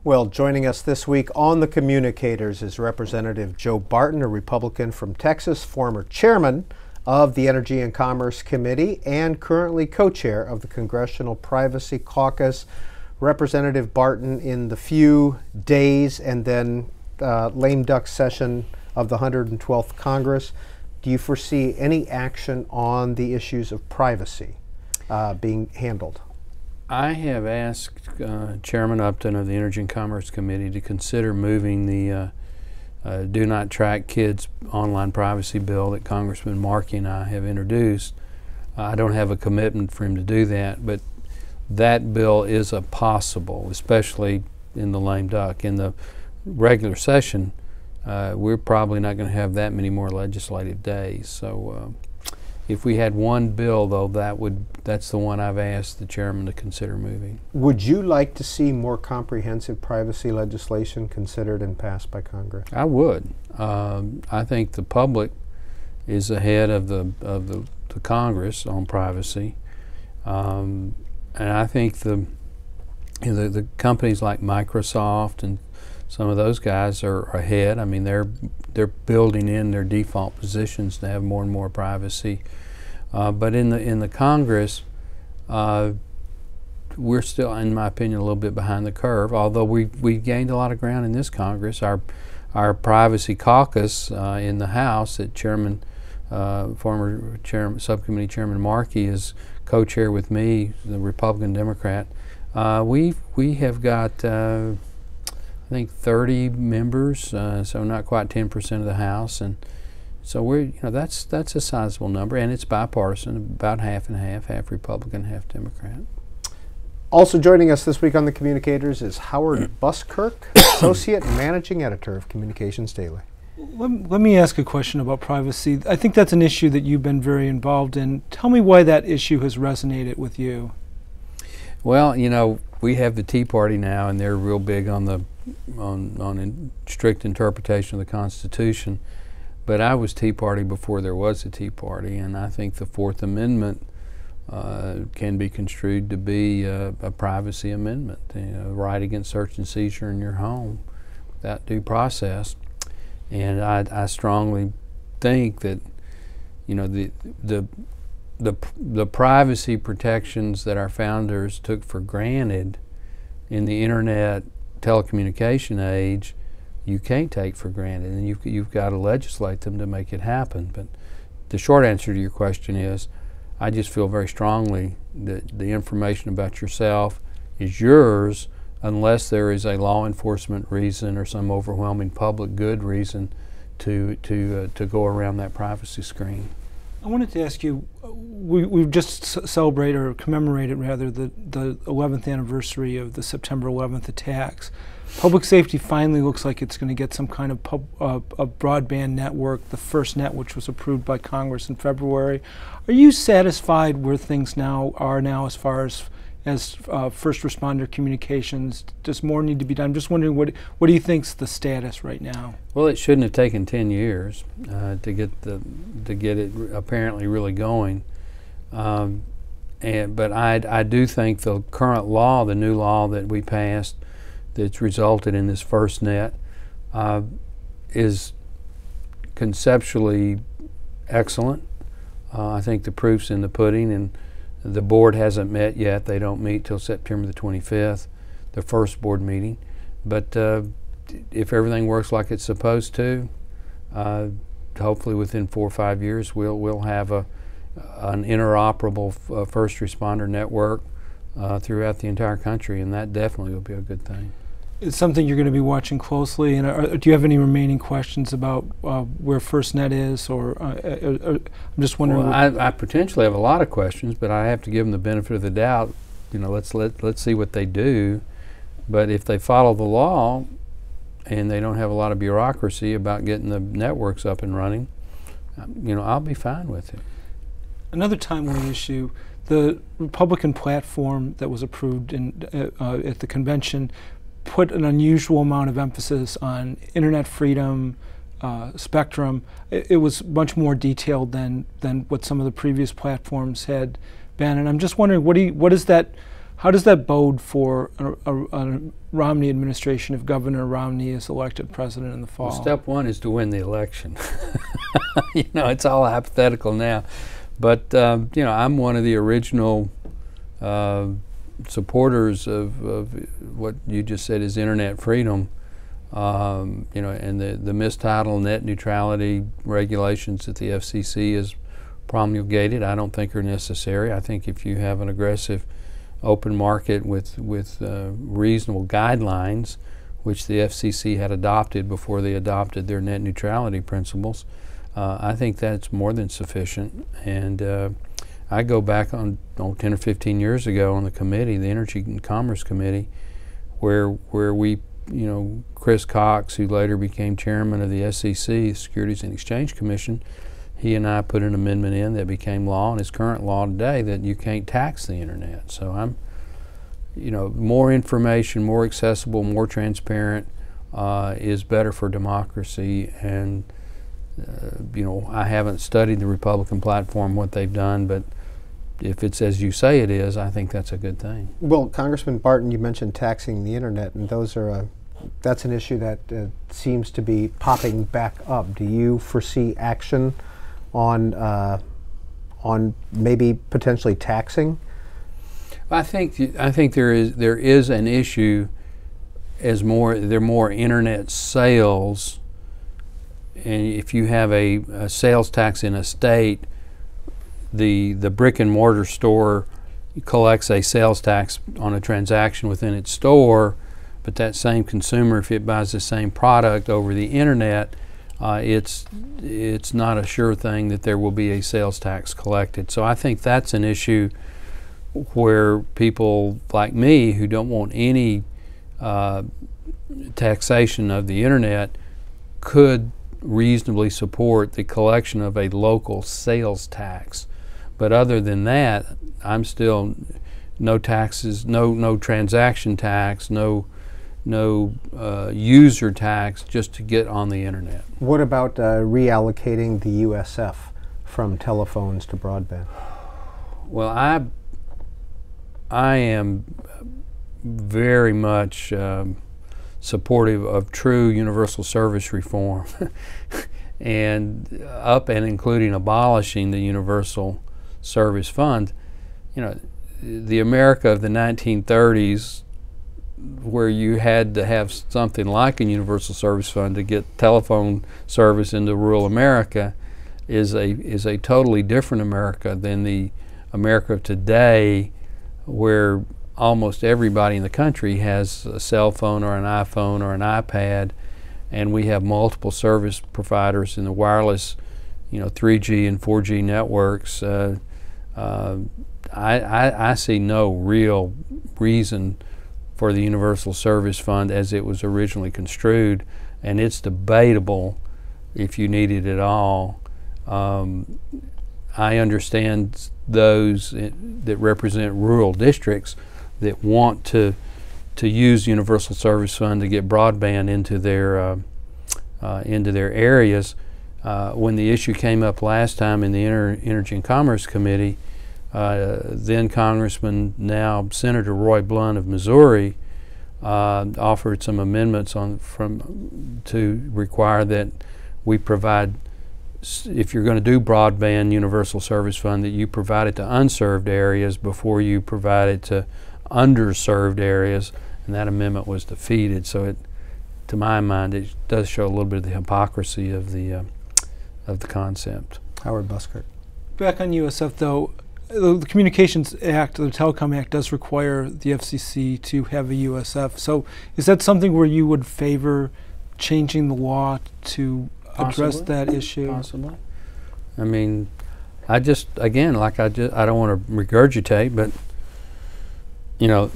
Well, joining us this week on the Communicators is Representative Joe Barton, a Republican from Texas, former chairman of the Energy and Commerce Committee and currently co-chair of the Congressional Privacy Caucus. Representative Barton, in the few days and then lame duck session of the 112th Congress, do you foresee any action on the issues of privacy being handled? I have asked Chairman Upton of the Energy and Commerce Committee to consider moving the Do Not Track Kids online privacy bill that Congressman Markey and I have introduced. I don't have a commitment for him to do that, but that bill is a possible, especially in the lame duck. In the regular session, we're probably not going to have that many more legislative days. So if we had one bill, though, that's the one I've asked the chairman to consider moving. Would you like to see more comprehensive privacy legislation considered and passed by Congress? I would. I think the public is ahead of the Congress on privacy, and I think the companies like Microsoft and some of those guys are ahead. I mean, they're building in their default positions to have more and more privacy. But in the Congress, we're still, in my opinion, a little bit behind the curve. Although we gained a lot of ground in this Congress. Our privacy caucus in the House that former Subcommittee Chairman Markey is co-chair with me, the Republican Democrat. We have got I think 30 members, so not quite 10% of the House, and so that's a sizable number, and it's bipartisan, about half and half Republican, half Democrat. Also joining us this week on the Communicators is Howard Buskirk, Associate Managing Editor of Communications Daily. Let me ask a question about privacy. I think that's an issue that you've been very involved in. Tell me why that issue has resonated with you. Well, we have the Tea Party now, and they're real big on strict interpretation of the Constitution. But I was Tea Party before there was a Tea Party, and I think the Fourth Amendment can be construed to be a privacy amendment, right against search and seizure in your home without due process. And I strongly think that the privacy protections that our founders took for granted in the internet telecommunication age, you can't take for granted, and you've got to legislate them to make it happen. But the short answer to your question is, I just feel very strongly that the information about yourself is yours unless there is a law enforcement reason or some overwhelming public good reason to go around that privacy screen. I wanted to ask you, we've just celebrated, or commemorated rather, the 11th anniversary of the September 11th attacks. Public safety finally looks like it's going to get some kind of a broadband network, the Firstnet, which was approved by Congress in February. Are you satisfied where things are now as far as first responder communications? Does more need to be done? I'm just wondering, what do you think's the status right now? Well, it shouldn't have taken 10 years to get it apparently really going. But I do think the current law, the new law that we passed, that's resulted in this Firstnet, is conceptually excellent. I think the proof's in the pudding, and the board hasn't met yet. They don't meet till September the 25th, the first board meeting. But if everything works like it's supposed to, hopefully within 4 or 5 years we'll have an interoperable first responder network throughout the entire country, and that definitely will be a good thing. It's something you're going to be watching closely, and do you have any remaining questions about where Firstnet is, or I'm just wondering? Well, I potentially have a lot of questions, but I have to give them the benefit of the doubt. Let's see what they do. But if they follow the law and they don't have a lot of bureaucracy about getting the networks up and running, I'll be fine with it. Another timely issue: the Republican platform that was approved at the convention put an unusual amount of emphasis on internet freedom, spectrum. It was much more detailed than what some of the previous platforms had been. And I'm just wondering, what does that How does that bode for a Romney administration if Governor Romney is elected president in the fall? Well, step one is to win the election. You know, it's all hypothetical now. But, you know, I'm one of the original supporters of what you just said is internet freedom. You know, and the mistitle net neutrality regulations that the FCC has promulgated, I don't think are necessary. I think if you have an aggressive open market with reasonable guidelines, which the FCC had adopted before they adopted their net neutrality principles, I think that's more than sufficient. And I go back on 10 or 15 years ago on the committee, the Energy and Commerce Committee, where we, you know, Chris Cox, who later became chairman of the SEC, Securities and Exchange Commission, he and I put an amendment in that became law and is current law today that you can't tax the internet. So I'm, you know, more information, more accessible, more transparent is better for democracy. And you know, I haven't studied the Republican platform, what they've done, but if it's as you say it is, I think that's a good thing. Well, Congressman Barton, you mentioned taxing the internet, and that's an issue that seems to be popping back up. Do you foresee action on maybe potentially taxing? I think there is an issue as there are more internet sales, and if you have a sales tax in a state, the brick and mortar store collects a sales tax on a transaction within its store, but that same consumer, if it buys the same product over the internet, it's not a sure thing that there will be a sales tax collected. So I think that's an issue where people like me who don't want any taxation of the internet could reasonably support the collection of a local sales tax. But other than that, I'm still no taxes, no transaction tax, no user tax, just to get on the internet. What about reallocating the USF from telephones to broadband? Well, I am very much supportive of true universal service reform, and including abolishing the universal service fund. You know, the America of the 1930s, where you had to have something like a universal service fund to get telephone service into rural America, is a totally different America than the America of today, where almost everybody in the country has a cell phone or an iPhone or an iPad, and we have multiple service providers in the wireless, you know, 3G and 4G networks. I see no real reason for the Universal Service Fund as it was originally construed, and it's debatable if you need it at all. I understand those that represent rural districts that want to use Universal Service Fund to get broadband into their areas. When the issue came up last time in the Energy and Commerce Committee, then Congressman, now Senator Roy Blunt of Missouri, offered some amendments to require that we provide, if you're going to do broadband Universal Service Fund, that you provide it to unserved areas before you provide it to underserved areas, and that amendment was defeated. So it, to my mind, it does show a little bit of the hypocrisy of the concept. Howard Buskert. Back on USF though, the Communications Act, the Telecom Act, does require the FCC to have a USF. So is that something where you would favor changing the law to address that issue? Possibly. I mean, I don't want to regurgitate, but you know,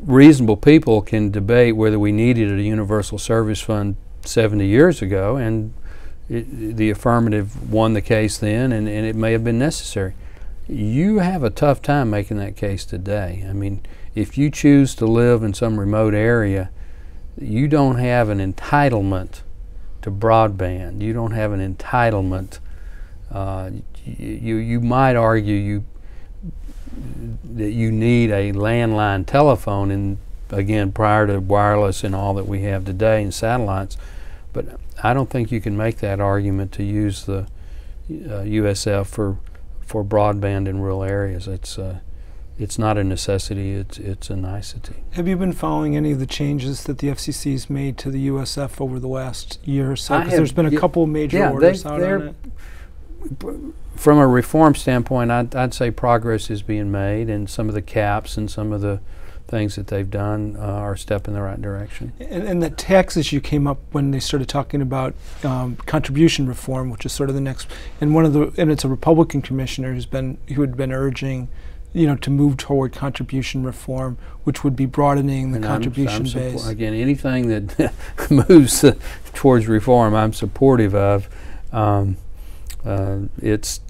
reasonable people can debate whether we needed a universal service fund 70 years ago, and the affirmative won the case then, and it may have been necessary. You have a tough time making that case today. I mean, if you choose to live in some remote area, you don't have an entitlement to broadband. You don't have an entitlement. You might argue that you need a landline telephone, and again, prior to wireless and all that we have today and satellites. But I don't think you can make that argument to use the USF for broadband in rural areas. It's not a necessity, it's a nicety. Have you been following any of the changes that the FCC's made to the USF over the last year or so? Because there's been a couple of major orders out on it. From a reform standpoint, I'd say progress is being made, and some of the caps and some of the things that they've done are a step in the right direction. And the tax issue came up when they started talking about contribution reform, which is sort of the next. And it's a Republican commissioner who had been urging, to move toward contribution reform, which would be broadening the contribution base. Again, anything that moves towards reform, I'm supportive of. It's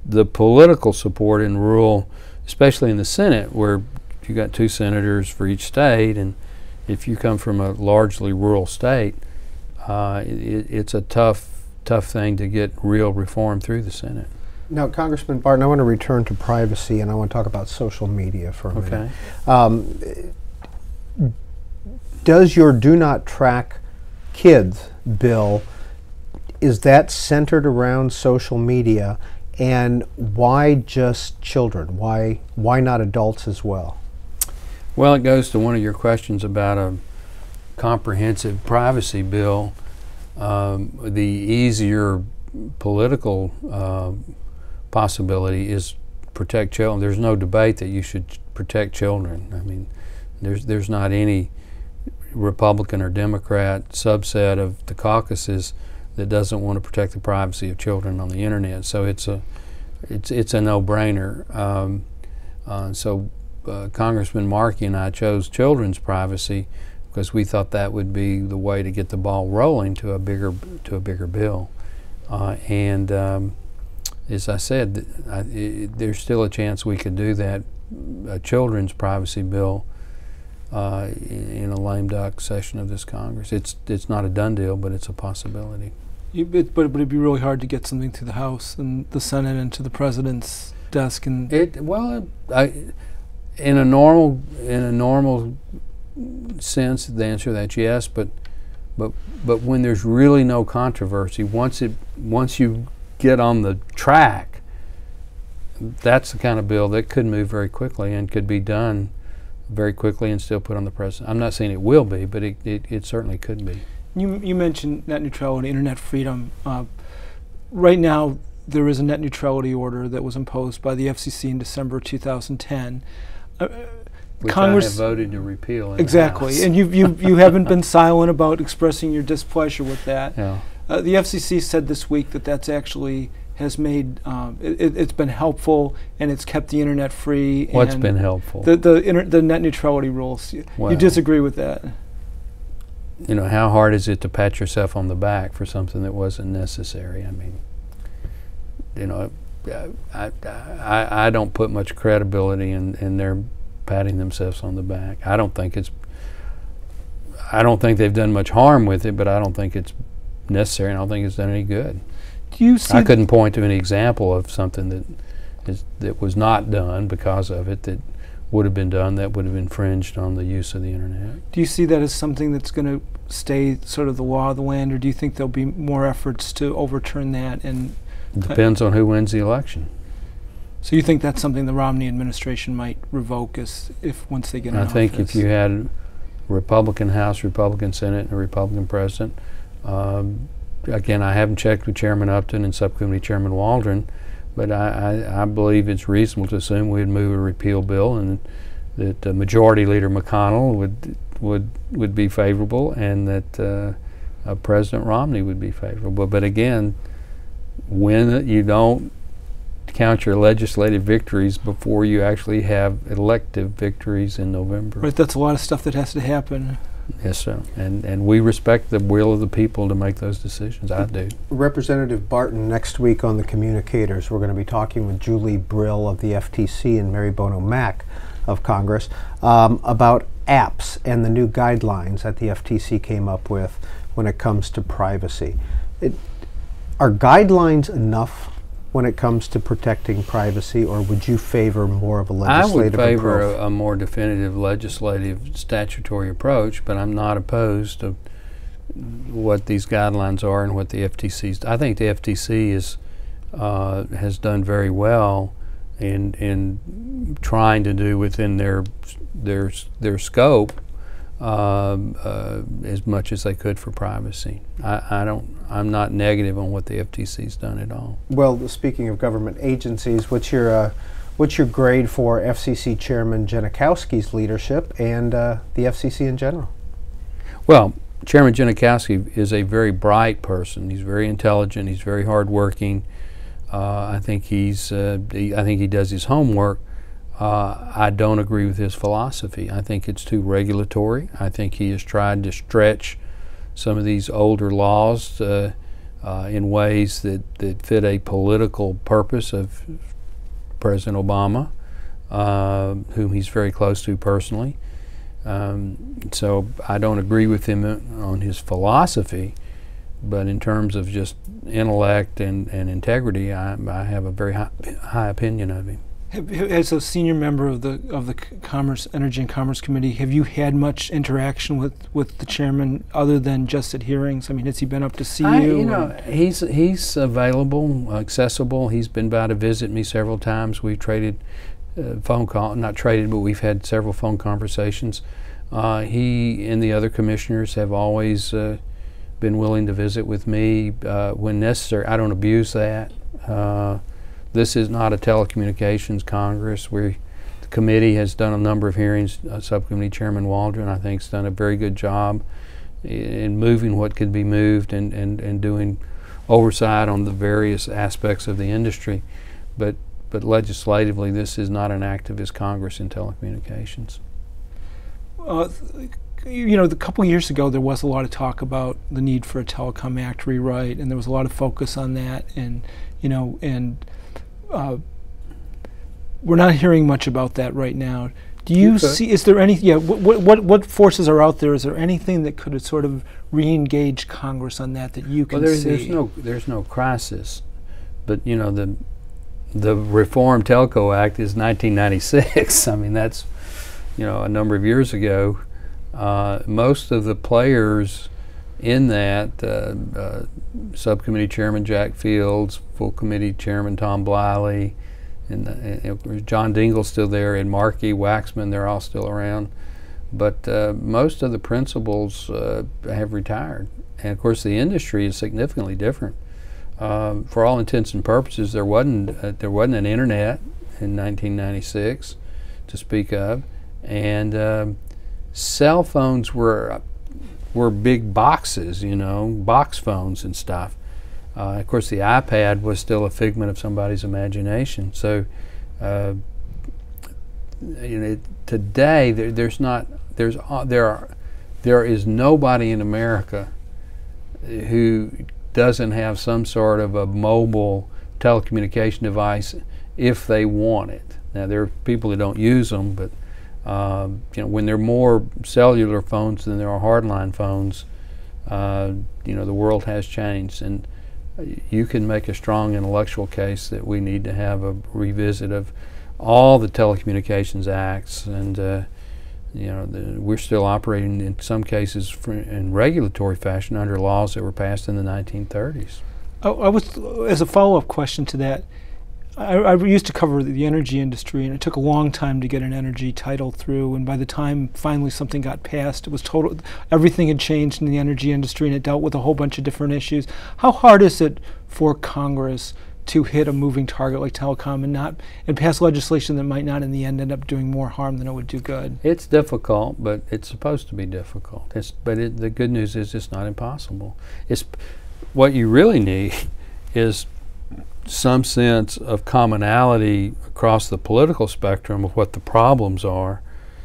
the political support in rural, especially in the Senate, where you got 2 senators for each state, and if you come from a largely rural state, it's a tough thing to get real reform through the Senate. Now, Congressman Barton, I want to return to privacy, and I want to talk about social media for a minute. Okay. Does your Do Not Track Kids bill, is that centered around social media, and why just children? Why not adults as well? Well, it goes to one of your questions about a comprehensive privacy bill. The easier political possibility is protect children. There's no debate that you should protect children. I mean, there's not any Republican or Democrat subset of the caucuses that doesn't want to protect the privacy of children on the internet. So it's a no-brainer. Congressman Markey and I chose children's privacy because we thought that would be the way to get the ball rolling to a bigger bill. As I said, there's still a chance we could do that, a children's privacy bill in a lame duck session of this Congress. It's not a done deal, but it's a possibility. But it'd be really hard to get something to the House and the Senate and to the President's desk. And in a normal sense, the answer to that's yes. But when there's really no controversy, once you get on the track, that's the kind of bill that could move very quickly and could be done very quickly and still put on the President. I'm not saying it will be, but it certainly could be. You mentioned net neutrality, internet freedom. Right now, there is a net neutrality order that was imposed by the FCC in December 2010. Which Congress I have voted to repeal. Exactly, and you haven't been silent about expressing your displeasure with that. Yeah. The FCC said this week that that's actually has made it's been helpful and it's kept the internet free. What's been helpful? The net neutrality rules. Well, you disagree with that? How hard is it to pat yourself on the back for something that wasn't necessary? I mean, I don't put much credibility in their patting themselves on the back. I don't think they've done much harm with it, but I don't think it's necessary, and I don't think it's done any good. Do you see? I couldn't point to any example of something that was not done because of it that would have been done that would have infringed on the use of the internet. Do you see that as something that's going to stay sort of the law of the land, or do you think there'll be more efforts to overturn that? And it depends on who wins the election. So you think that's something the Romney administration might revoke once they get in office? I think if you had a Republican House, Republican Senate, and a Republican President, again, I haven't checked with Chairman Upton and Subcommittee Chairman Waldron, but I believe it's reasonable to assume we'd move a repeal bill, and that Majority Leader McConnell would be favorable, and that President Romney would be favorable. But again, when you don't count your legislative victories before you actually have elective victories in November. Right, that's a lot of stuff that has to happen. Yes, sir. And we respect the will of the people to make those decisions. I do. Representative Barton, next week on the Communicators, we're going to be talking with Julie Brill of the FTC and Mary Bono Mack of Congress about apps and the new guidelines that the FTC came up with when it comes to privacy. Are guidelines enough when it comes to protecting privacy, or would you favor more of a legislative approach? I would favor a more definitive legislative statutory approach, but I'm not opposed to what these guidelines are and what the FTC's. I think the FTC has done very well in trying to do within their scope as much as they could for privacy. I'm not negative on what the FTC's done at all. Well, speaking of government agencies, what's your grade for FCC Chairman Janikowski's leadership and the FCC in general? Well, Chairman Janikowski is a very bright person. He's very intelligent. He's very hardworking. I think he does his homework. I don't agree with his philosophy. I think it's too regulatory. I think he has tried to stretch some of these older laws in ways that fit a political purpose of President Obama, whom he's very close to personally. So I don't agree with him on his philosophy, but in terms of just intellect and integrity, I have a very high opinion of him. As a senior member of the Energy and Commerce Committee, have you had much interaction with the chairman other than just at hearings? I mean, has he been up to see you? You know, he's available, accessible. He's been by to visit me several times. We've traded not traded, but we've had several phone conversations. He and the other commissioners have always been willing to visit with me when necessary. I don't abuse that. This is not a telecommunications Congress. The committee has done a number of hearings. Subcommittee Chairman Waldron, I think, has done a very good job in moving what could be moved and doing oversight on the various aspects of the industry. But legislatively, this is not an activist Congress in telecommunications. You know, a couple of years ago, there was a lot of talk about the need for a Telecom Act rewrite, and there was a lot of focus on that. And you know, we're not hearing much about that right now. Do you see? Is there any? Yeah. What forces are out there? Is there anything that could sort of re-engage Congress on that you can see? There's no crisis, but you know the Reform Telco Act is 1996. I mean, that's a number of years ago. Most of the players in that, Subcommittee Chairman Jack Fields, Full Committee Chairman Tom Bliley, and John Dingell's still there, and Markey, Waxman, they're all still around. But most of the principals have retired. And of course the industry is significantly different. For all intents and purposes, there wasn't an internet in 1996 to speak of, and cell phones were big boxes, box phones and stuff. Of course, the iPad was still a figment of somebody's imagination. So, today there is nobody in America who doesn't have some sort of a mobile telecommunication device if they want it. Now, there are people who don't use them, but when there are more cellular phones than there are hardline phones, the world has changed, and you can make a strong intellectual case that we need to have a revisit of all the telecommunications acts, and we're still operating in some cases in regulatory fashion under laws that were passed in the 1930s. I was, as a follow-up question to that, I used to cover the energy industry, and it took a long time to get an energy title through, and by the time finally something got passed, it was everything had changed in the energy industry, and it dealt with a whole bunch of different issues. How hard is it for Congress to hit a moving target like telecom and pass legislation that might not in the end up doing more harm than it would do good? It's difficult, but it's supposed to be difficult. The good news is it's not impossible. What you really need is some sense of commonality across the political spectrum of what the problems are,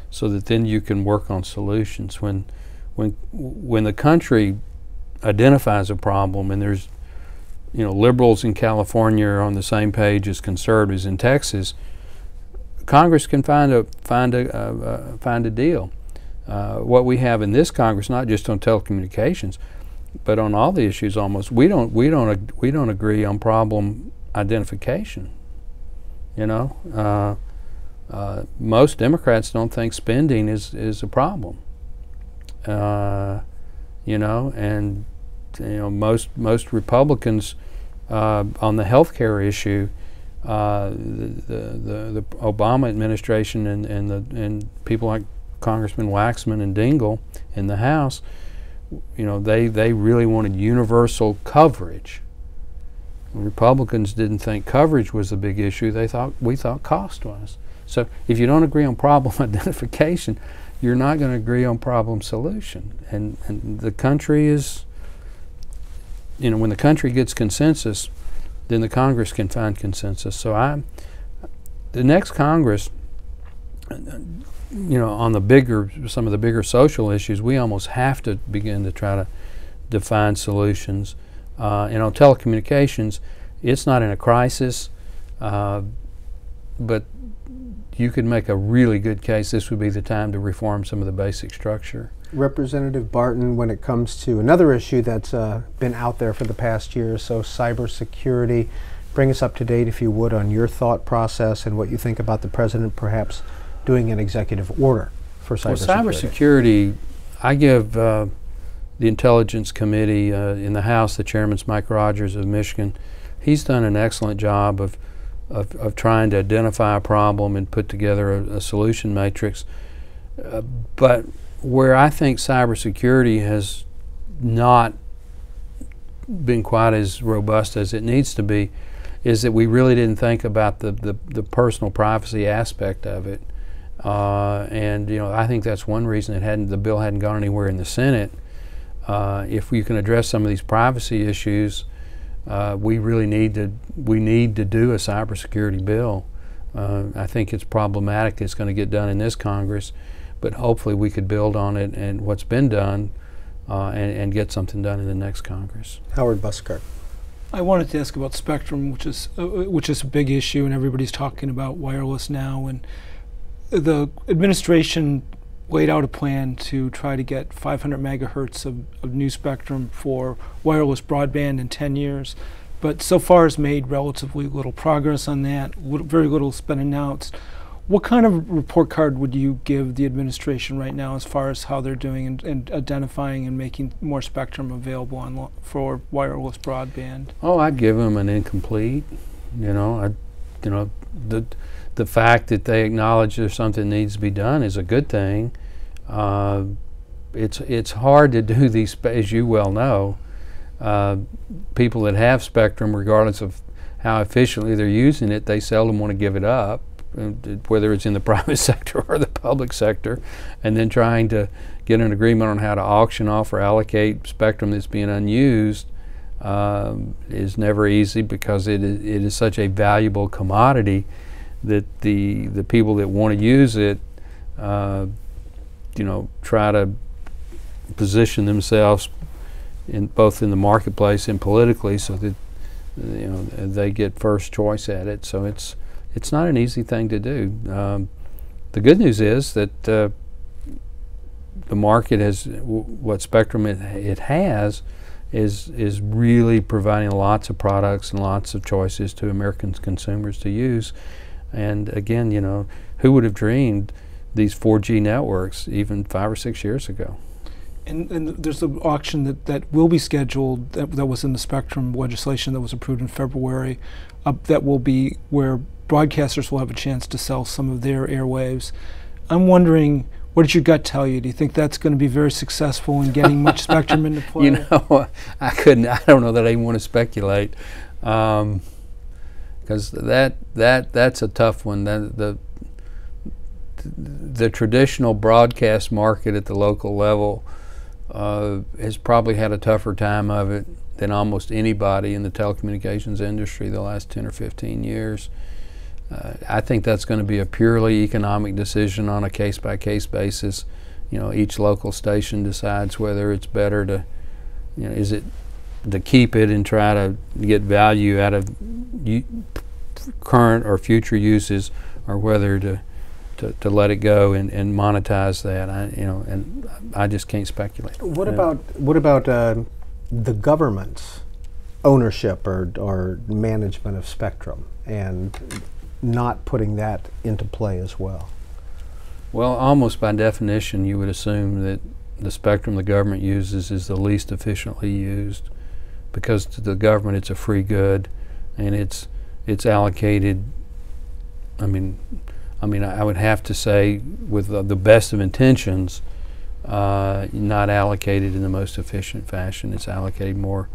so that then you can work on solutions. When the country identifies a problem, and there's liberals in California are on the same page as conservatives in Texas, Congress can find a deal. What we have in this Congress, not just on telecommunications, but on all the issues almost, we don't agree on problem identification. You know, most Democrats don't think spending is a problem. You know, and you know most Republicans on the health care issue, the Obama administration and people like Congressman Waxman and Dingell in the House, you know, they really wanted universal coverage. Republicans didn't think coverage was the big issue. We thought cost was. So if you don't agree on problem identification, you're not going to agree on problem solution. And the country is, you know, when the country gets consensus, then the Congress can find consensus. So the next Congress, you know, on some of the bigger social issues, we almost have to begin to try to define solutions. And on telecommunications, it's not in a crisis, but you could make a really good case this would be the time to reform some of the basic structure. Representative Barton, when it comes to another issue that's been out there for the past year or so, cybersecurity, bring us up to date, if you would, on your thought process and what you think about the president perhaps doing an executive order for cybersecurity. Well, cybersecurity, I give the Intelligence Committee in the House, the chairman's Mike Rogers of Michigan. He's done an excellent job of trying to identify a problem and put together a solution matrix. But where I think cybersecurity has not been quite as robust as it needs to be is that we really didn't think about the personal privacy aspect of it. And you know, I think that's one reason the bill hadn't gone anywhere in the Senate. If we can address some of these privacy issues, we really need to do a cybersecurity bill. I think it's problematic it's going to get done in this Congress, but hopefully we could build on it and what's been done and get something done in the next Congress. Howard Buskart. I wanted to ask about spectrum, which is a big issue, and everybody's talking about wireless now. And the administration laid out a plan to try to get 500 megahertz of new spectrum for wireless broadband in 10 years. But so far has made relatively little progress on that. Very little has been announced. What kind of report card would you give the administration right now as far as how they're doing and identifying and making more spectrum available for wireless broadband? Oh, I'd give them an incomplete. You know, the fact that they acknowledge there's something that needs to be done is a good thing. It's hard to do these, as you well know. People that have spectrum, regardless of how efficiently they're using it, they seldom want to give it up, whether it's in the private sector or the public sector, and then trying to get an agreement on how to auction off or allocate spectrum that's being unused is never easy, because it is such a valuable commodity that the people that want to use it you know, try to position themselves both in the marketplace and politically, so that you know they get first choice at it. So it's not an easy thing to do. The good news is that the market has what spectrum it has is really providing lots of products and lots of choices to American consumers to use. And again, you know, who would have dreamed these 4G networks even 5 or 6 years ago? And there's an auction that will be scheduled that was in the spectrum legislation that was approved in February, that will be where broadcasters will have a chance to sell some of their airwaves. I'm wondering, what did your gut tell you? Do you think that's going to be very successful in getting much spectrum into play? You know, I don't know that I even want to speculate, because that's a tough one. The traditional broadcast market at the local level has probably had a tougher time of it than almost anybody in the telecommunications industry the last 10 or 15 years. I think that's going to be a purely economic decision on a case-by-case basis. You know, each local station decides whether it's better to, you know, is it to keep it and try to get value out of current or future uses, or whether to let it go and monetize that. I just can't speculate. What about the government's ownership or management of spectrum and not putting that into play as well? Well, almost by definition, you would assume that the spectrum the government uses is the least efficiently used, because to the government it's a free good, and it's allocated. I mean, I would have to say, with the best of intentions, not allocated in the most efficient fashion. It's allocated more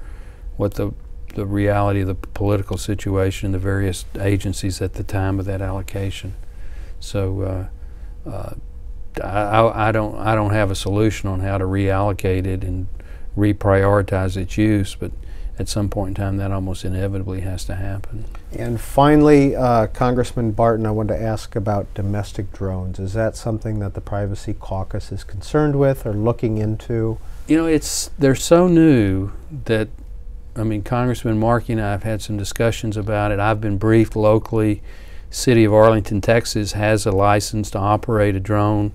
what the reality of the political situation, the various agencies at the time of that allocation. So I don't have a solution on how to reallocate it and reprioritize its use, but at some point in time that almost inevitably has to happen. And finally, Congressman Barton, I wanted to ask about domestic drones. Is that something that the Privacy Caucus is concerned with or looking into? You know, they're so new that, I mean, Congressman Markey and I have had some discussions about it. I've been briefed locally. City of Arlington, Texas has a license to operate a drone,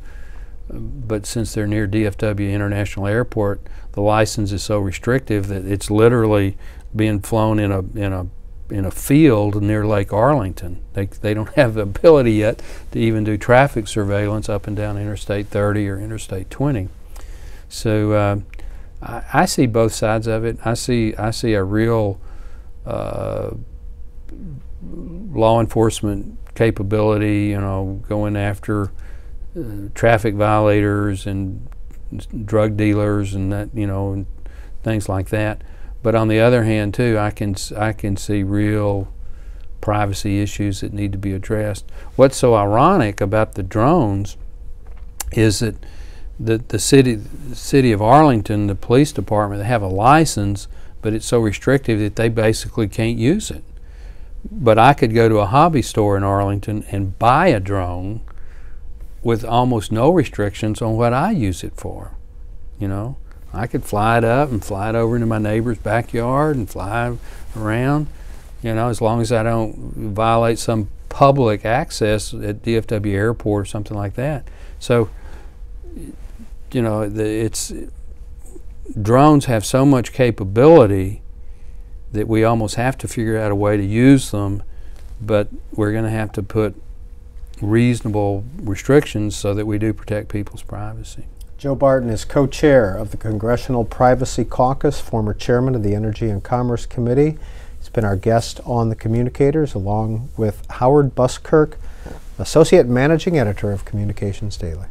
but since they're near DFW International Airport, the license is so restrictive that it's literally being flown in a field near Lake Arlington. They don't have the ability yet to even do traffic surveillance up and down Interstate 30 or Interstate 20. So I see both sides of it. I see a real law enforcement capability, you know, going after traffic violators and drug dealers and that, you know, and things like that. But on the other hand, too, I can see real privacy issues that need to be addressed. What's so ironic about the drones is that the city of Arlington, the police department, they have a license, but it's so restrictive that they basically can't use it. But I could go to a hobby store in Arlington and buy a drone with almost no restrictions on what I use it for. You know, I could fly it up and fly it over into my neighbor's backyard and fly around, you know, as long as I don't violate some public access at DFW Airport or something like that. So, you know, drones have so much capability that we almost have to figure out a way to use them, but we're going to have to put reasonable restrictions so that we do protect people's privacy. Joe Barton is co-chair of the Congressional Privacy Caucus, former chairman of the Energy and Commerce Committee. He's been our guest on The Communicators, along with Howard Buskirk, associate managing editor of Communications Daily.